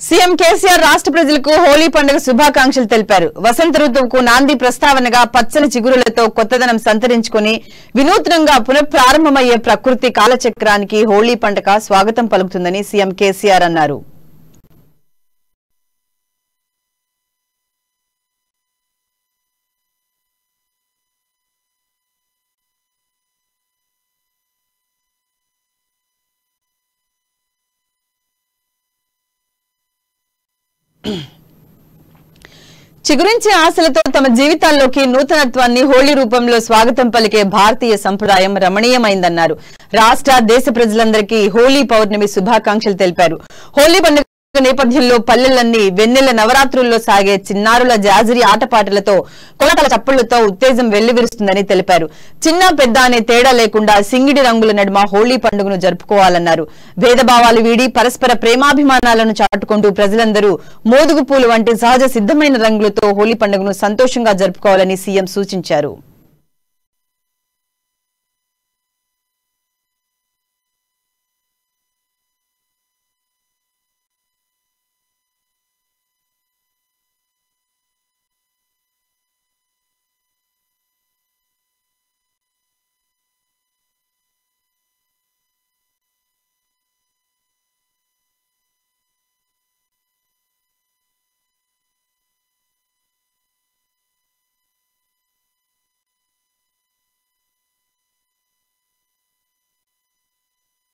CM KCR రాష్ట్ర ప్రజలకు హోలీ పండుగ శుభాకాంక్షలు తెలిపారు. వసంత ఋతువుకు నాంది ప్రస్తావనగా పచ్చని చిగురులతో కొత్తదనం సంతరించుకుని వినూత్నంగా పునఃప్రారంభమయ్యే ప్రకృతి కాలచక్రానికి హోలీ పండుగ స్వాగతం పలుకుతుందని సీఎం కేసీఆర్ అన్నారు. చిగురించే ఆశలతో తమ జీవితాల్లోకి నూతనత్వాన్ని హోళీ రూపంలో స్వాగతం పలికే భారతీయ సంప్రదాయం రమణీయమైందన్నారు. రాష్ట్ర దేశ ప్రజలందరికీ హోళీ పౌర్ణమి శుభాకాంక్షలు తెలిపారు. హోళీ పండుగ నేపథ్యంలో పల్లెలన్నీ వెన్నెల నవరాత్రుల్లో సాగే చిన్నారుల జాజిరి ఆటపాటలతో కొలతల చప్పుళ్లతో ఉత్తేజం వెల్లివిరుస్తుందని తెలిపారు. చిన్న పెద్ద అనే తేడా లేకుండా సింగిడి రంగుల నడుమ హోళీ పండుగను జరుపుకోవాలన్నారు. భేదభావాలు వీడి పరస్పర ప్రేమాభిమానాలను చాటుకుంటూ ప్రజలందరూ మోదుగు పూలు వంటి సహజ సిద్ధమైన రంగులతో హోళీ పండుగను సంతోషంగా జరుపుకోవాలని సీఎం సూచించారు.